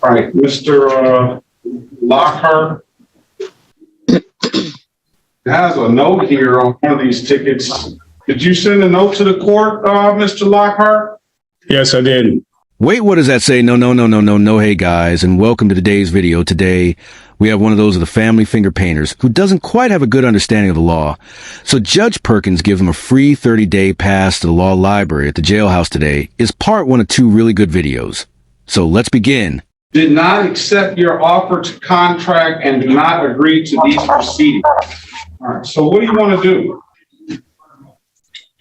All right, Mr. Lockhart has a note here on one of these tickets. Did you send a note to the court, Mr. Lockhart? Yes, I did. Wait, what does that say? No. Hey, guys, and welcome to today's video. Today, we have one of those of the family finger painters who doesn't quite have a good understanding of the law. So Judge Perkins gives him a free 30-day pass to the law library at the jailhouse today is part one of two really good videos. So let's begin. Did not accept your offer to contract and do not agree to these proceedings. All right, so what do you want to do?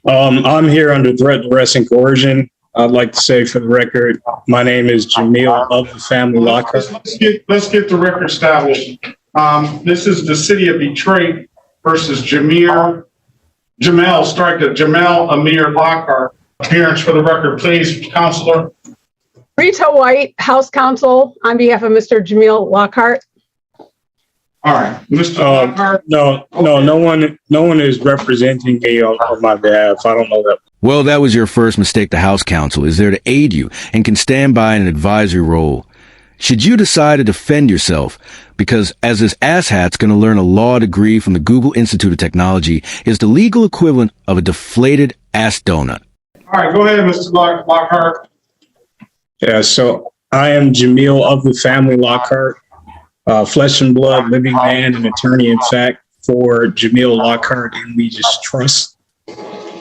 I'm here under threat, duress, and coercion. I'd like to say for the record, my name is Jamil of the family Lockhart. Let's get the record established. This is the city of Detroit versus Jamel Amir Lockhart. Appearance for the record, please, Counselor. Rita White, House Counsel, on behalf of Mr. Jamil Lockhart. All right, Mr. Lockhart. No one is representing me on my behalf. I don't know that. Well, that was your first mistake. The House Counsel is there to aid you and can stand by in an advisory role. Should you decide to defend yourself, because as this asshat's going to learn a law degree from the Google Institute of Technology is the legal equivalent of a deflated ass donut. All right, go ahead, Mr. Lockhart. Yeah, so I am Jamil of the family Lockhart, flesh and blood, living man, and attorney in fact for Jamil Lockhart and Legis Trust.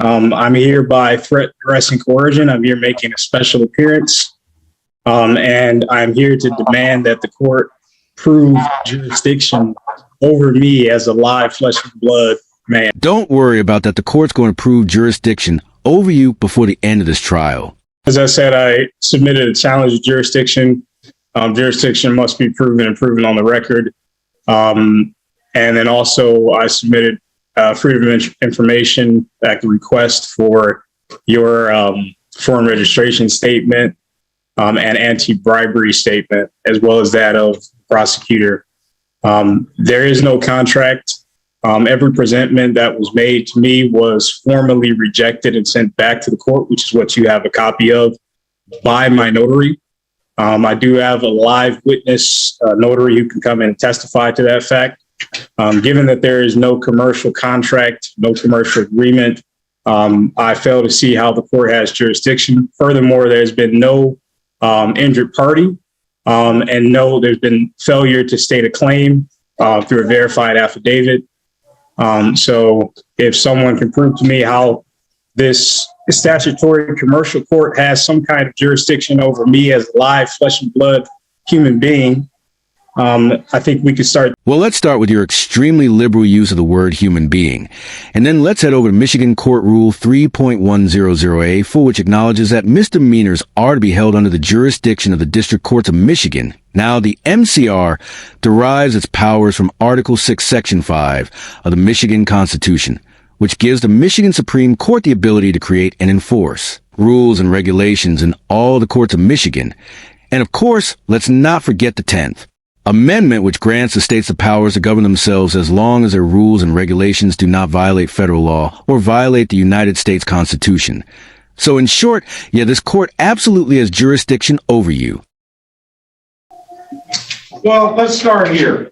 I'm here by threat, duress, and coercion. I'm here making a special appearance, and I'm here to demand that the court prove jurisdiction over me as a live flesh and blood man. Don't worry about that. The court's going to prove jurisdiction over you before the end of this trial. As I said, I submitted a challenge to jurisdiction. Jurisdiction must be proven and proven on the record. And then also I submitted Freedom of Information Act request for your foreign registration statement and anti-bribery statement, as well as that of the prosecutor. There is no contract. Every presentment that was made to me was formally rejected and sent back to the court, which is what you have a copy of, by my notary. I do have a live witness notary who can come in and testify to that fact. Given that there is no commercial contract, no commercial agreement, I fail to see how the court has jurisdiction. Furthermore, there's been no injured party, and no, there's been failure to state a claim through a verified affidavit. So if someone can prove to me how this statutory commercial court has some kind of jurisdiction over me as a live flesh and blood human being, I think we could start. Well, let's start with your extremely liberal use of the word human being. And then let's head over to Michigan Court Rule 3.100A, for which acknowledges that misdemeanors are to be held under the jurisdiction of the District Courts of Michigan. Now, the MCR derives its powers from Article 6, Section 5 of the Michigan Constitution, which gives the Michigan Supreme Court the ability to create and enforce rules and regulations in all the courts of Michigan. And of course, let's not forget the 10th Amendment, which grants the states the powers to govern themselves as long as their rules and regulations do not violate federal law or violate the United States Constitution. So in short, yeah, this court absolutely has jurisdiction over you. Well, let's start here.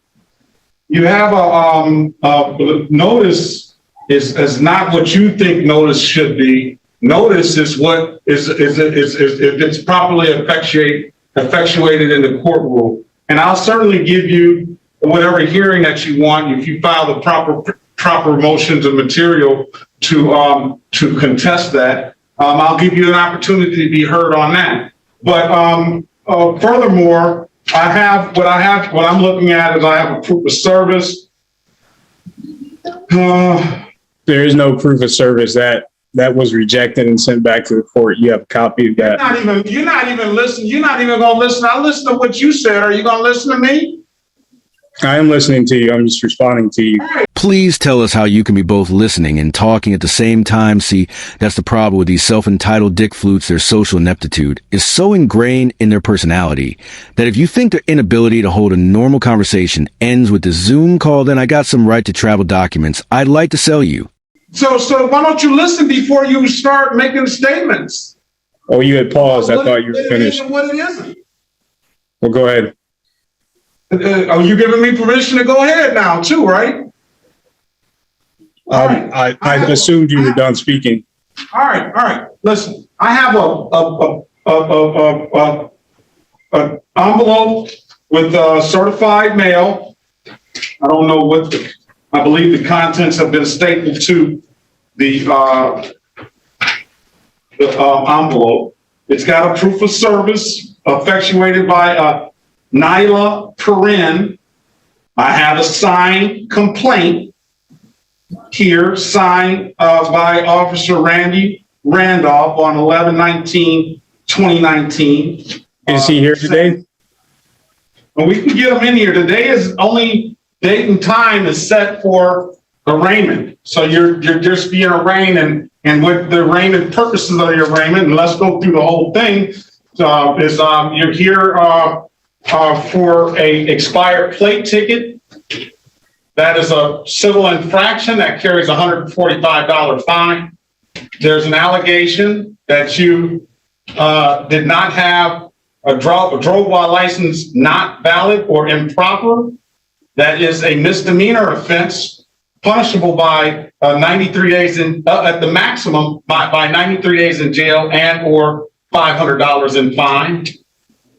You have a notice is not what you think notice should be. Notice is what is if it's properly effectuated in the court rule. And I'll certainly give you whatever hearing that you want if you file the proper motions of material to contest that. I'll give you an opportunity to be heard on that. But furthermore, what I'm looking at is I have a proof of service. There is no proof of service that was rejected and sent back to the court. You have a copy of that. You're not even listening. You're not even going to listen. I listen to what you said. Are you going to listen to me? I am listening to you. I'm just responding to you. Please tell us how you can be both listening and talking at the same time. See, that's the problem with these self-entitled dick flutes. Their social ineptitude is so ingrained in their personality that if you think their inability to hold a normal conversation ends with this Zoom call, then I got some right to travel documents I'd like to sell you. So why don't you listen before you start making statements? Oh, you had paused. I thought you were finished. What it isn't. Well, go ahead. Are you giving me permission to go ahead now too, right? All right. I assumed you were done speaking. All right. Listen, I have a envelope with certified mail. I don't know I believe the contents have been stapled to the envelope. It's got a proof of service effectuated by Nyla Perrin. I have a signed complaint here, signed by Officer Randy Randolph on 11/19/2019. Is he here today? And we can get him in here. Today is only date and time is set for arraignment. So you're just being arraigned, and what the arraignment purposes of your arraignment, and let's go through the whole thing, is you're here for a expired plate ticket. That is a civil infraction that carries a $145 fine. There's an allegation that you did not have a drove while license not valid or improper. That is a misdemeanor offense, punishable by 93 days at the maximum by 93 days in jail and or $500 in fine.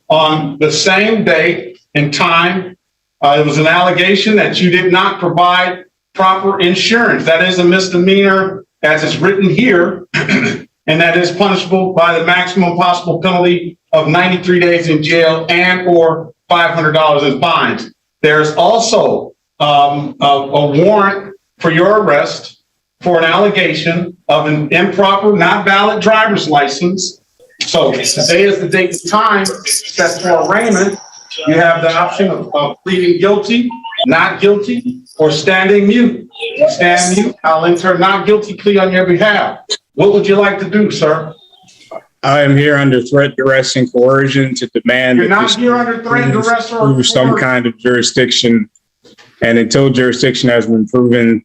On the same date and time, it was an allegation that you did not provide proper insurance. That is a misdemeanor as it's written here, and that is punishable by the maximum possible penalty of 93 days in jail and or $500 in fines. There's also a warrant for your arrest for an allegation of an improper, not valid driver's license. So today is the date and time set for arraignment. You have the option of pleading guilty, not guilty, or standing mute. If you stand mute, I'll enter a not guilty plea on your behalf. What would you like to do, sir? I am here under threat, duress, and coercion to demand You're that not this here under threat, duress, or prove some coercion. kind of jurisdiction. And until jurisdiction has been proven,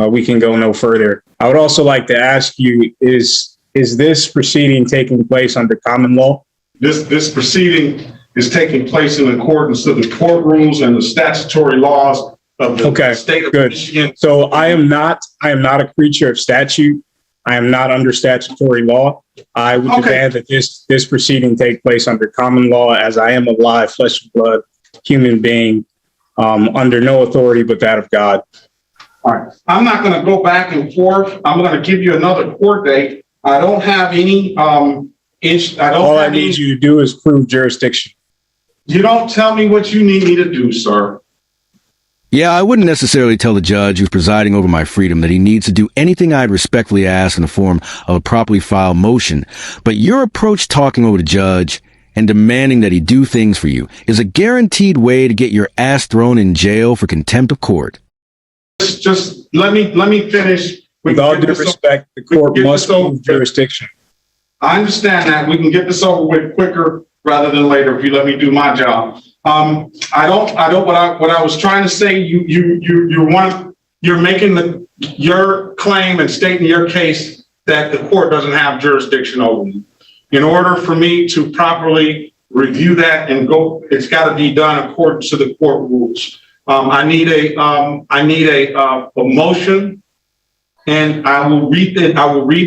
we can go no further. I would also like to ask you, is this proceeding taking place under common law? This proceeding is taking place in accordance to the court rules and the statutory laws of the state of Michigan. So I am not a creature of statute. I am not under statutory law. I would demand that this proceeding take place under common law, as I am a live flesh and blood human being, under no authority but that of God. All right. I'm not going to go back and forth. I'm going to give you another court date. I don't have any All I need you to do is prove jurisdiction. You don't tell me what you need me to do, sir. Yeah, I wouldn't necessarily tell the judge who's presiding over my freedom that he needs to do anything I'd respectfully ask in the form of a properly filed motion. But your approach talking over the judge and demanding that he do things for you is a guaranteed way to get your ass thrown in jail for contempt of court. Just let me finish. With all due respect, the court must prove jurisdiction. I understand that. We can get this over with quicker rather than later if you let me do my job. What I was trying to say, you're making your claim and stating your case that the court doesn't have jurisdiction over you. In order for me to properly review that and go, it's got to be done according to the court rules. I need a motion, and I will read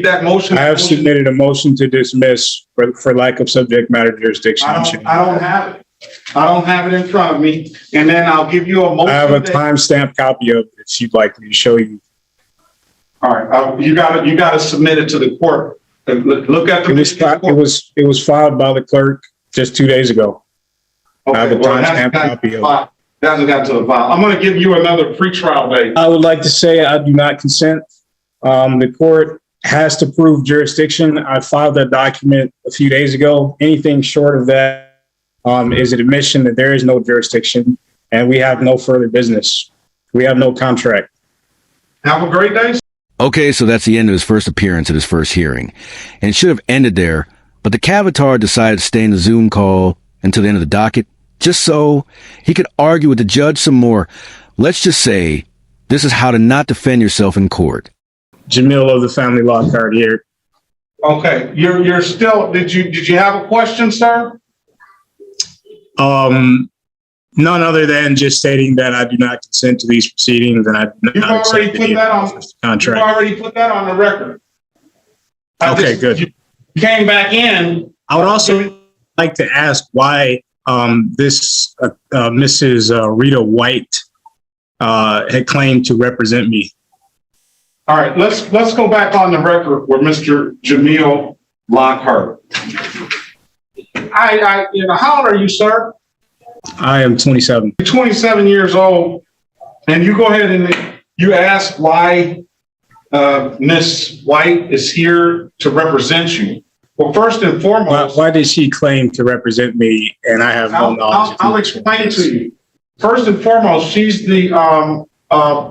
that motion. I have submitted a motion to dismiss for lack of subject matter jurisdiction. I don't have it. I don't have it in front of me. And then I'll give you a motion. I have a timestamped copy of it if you'd like me to show you. All right. You got to submit it to the court. Look at the. It was filed by the clerk just 2 days ago. Okay, I have a timestamped copy of it. It hasn't got to the file. I'm going to give you another pretrial date. I would like to say I do not consent. The court has to prove jurisdiction. I filed that document a few days ago. Anything short of that is an admission that there is no jurisdiction and we have no further business. We have no contract. Have a great day. Okay, so that's the end of his first appearance at his first hearing. And it should have ended there, but the cavatar decided to stay in the Zoom call until the end of the docket, just so he could argue with the judge some more. Let's just say this is how to not defend yourself in court. Jamil of the Family Law Card here. Okay, you're still. Did you have a question, sir? None other than just stating that I do not consent to these proceedings and I do You've not already accept put any that on. offers to You contract. already put that on the record. Okay, good. You came back in. I would also like to ask why this Mrs. Rita White had claimed to represent me. All right, let's go back on the record with Mr. Jamil Lockhart. How old are you, sir? I am 27. You're 27 years old, and you go ahead and you ask why Miss White is here to represent you. Well, first and foremost, Why did she claim to represent me and I have no knowledge? I'll explain to you. First and foremost, she's the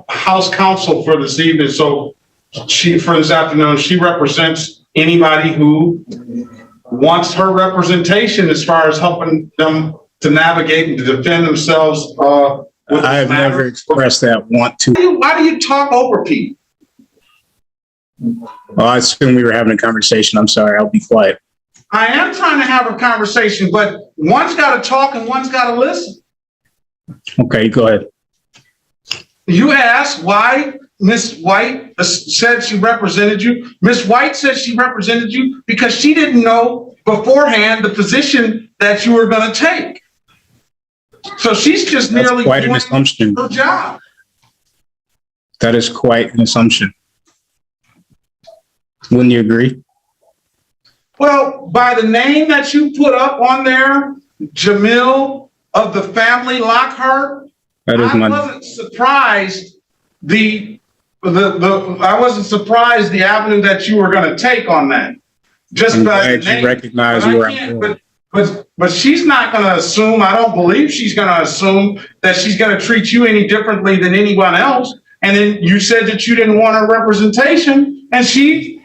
House counsel for this evening. So for this afternoon, she represents anybody who wants her representation as far as helping them to navigate and to defend themselves. I have never expressed that want to. Why do you talk over people? Well, I assume we were having a conversation. I'm sorry. I'll be quiet. I am trying to have a conversation, but one's got to talk and one's got to listen. Okay, go ahead. You asked why Miss White said she represented you. Miss White said she represented you because she didn't know beforehand the position that you were going to take. So she's just merely quite an assumption. Her job. That is quite an assumption. Wouldn't you agree? Well, by the name that you put up on there, Jamil of the family Lockhart, That is I wasn't surprised I wasn't surprised the avenue that you were going to take on that. Just by the name. You recognize where I'm going. But she's not going to assume. I don't believe she's going to assume that she's going to treat you any differently than anyone else. And then you said that you didn't want her representation, and she.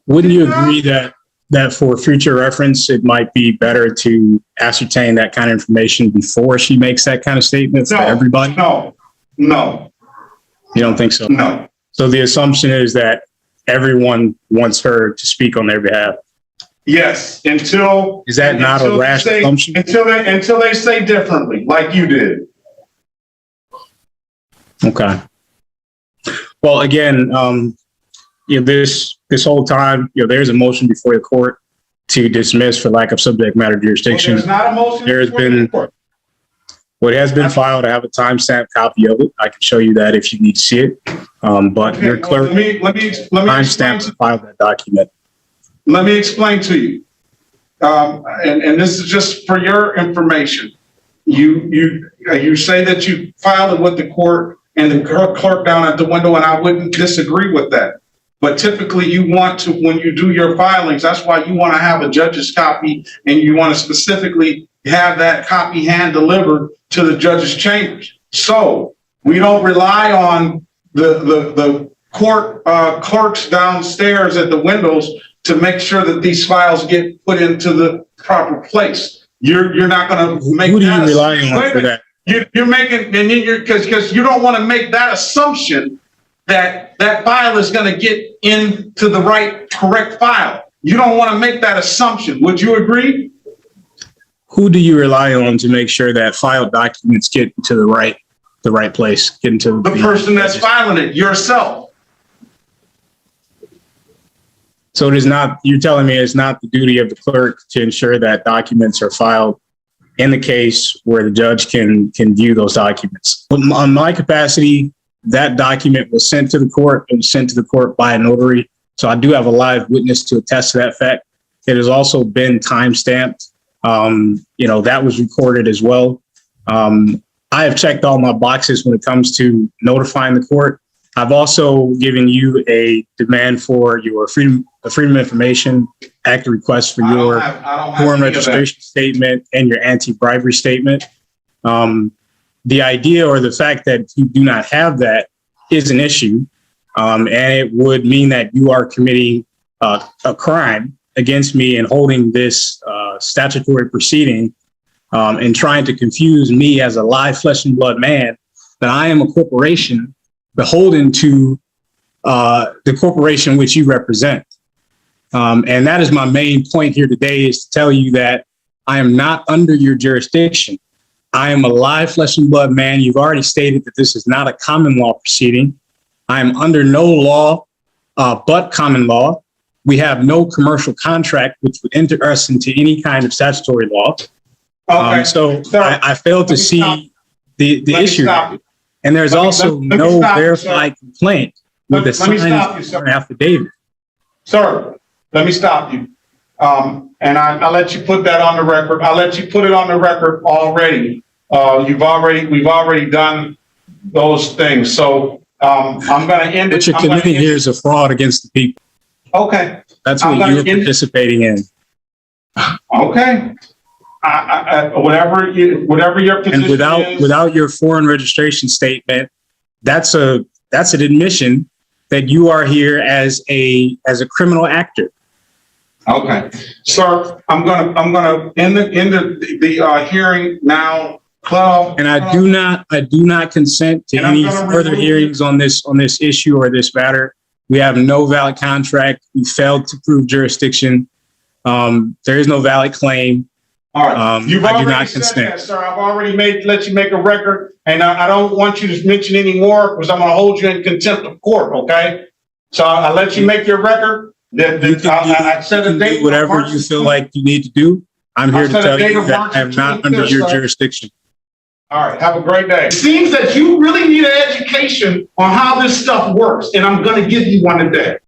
Wouldn't you agree that for future reference, it might be better to ascertain that kind of information before she makes that kind of statement for everybody? No. You don't think so? No. So the assumption is that everyone wants her to speak on their behalf. Yes, until. Is that not a rash assumption? Until they say differently, like you did. Okay. Well, again, this whole time, there's a motion before the court to dismiss for lack of subject matter jurisdiction. Well, there's not a motion. There has been. What has been filed, I have a timestamp copy of it. I can show you that if you need to see it. But your clerk timestamps and filed that document. Let me explain to you. And this is just for your information. You say that you filed it with the court and the clerk down at the window, and I wouldn't disagree with that. But typically you want to, when you do your filings, that's why you want to have a judge's copy and you want to specifically have that copy hand delivered to the judge's chambers. So we don't rely on the court clerks downstairs at the windows to make sure that these files get put into the proper place. You're not going to make. Who do you rely on for that? You're making, and because you don't want to make that assumption that that file is going to get into the correct file. You don't want to make that assumption. Would you agree? Who do you rely on to make sure that filed documents get into the right place? Get into the person that's filing it, yourself. So it is not. You're telling me it's not the duty of the clerk to ensure that documents are filed in the case where the judge can view those documents. On my capacity, that document was sent to the court. It was sent to the court by a notary. So I do have a live witness to attest to that fact. It has also been timestamped. That was recorded as well. I have checked all my boxes when it comes to notifying the court. I've also given you a demand for your Freedom of Information Act request for your foreign registration statement and your anti-bribery statement. The idea or the fact that you do not have that is an issue, and it would mean that you are committing a crime against me and holding this statutory proceeding and trying to confuse me as a live flesh and blood man that I am a corporation beholden to the corporation which you represent. And that is my main point here today, is to tell you that I am not under your jurisdiction. I am a live flesh and blood man. You've already stated that this is not a common law proceeding. I am under no law but common law. We have no commercial contract which would enter us into any kind of statutory law. Okay. So Sir, I failed to see the Let me issue. stop you. And there's also let me no stop you, verified complaint with a Let me stop you, signed sir. affidavit. Sir, let me stop you. And I'll let you put that on the record. I'll let you put it on the record already. We've already done those things. So, I'm gonna end it. What you're I'm gonna committing end here is a fraud against the people. Okay, That's I'm what gonna you're end- participating in. okay. Whatever your position And is. without your foreign registration statement, that's an admission that you are here as a criminal actor. Okay, sir, I'm gonna end the hearing now. 12. And I do not consent to And I'm any gonna further remove hearings on this issue or this matter. We have no valid contract. We failed to prove jurisdiction. There is no valid claim. All right, you've I do already not said consent. that, sir. I've already let you make a record, and I don't want you to mention any more because I'm gonna hold you in contempt of court, okay? So I'll let you make your record. I set a date. Do whatever you feel like you need to do. I'm here to set a tell date you of that March I am not 25th, under your sir. jurisdiction. All right, have a great day. It seems that you really need an education on how this stuff works, and I'm gonna give you one today.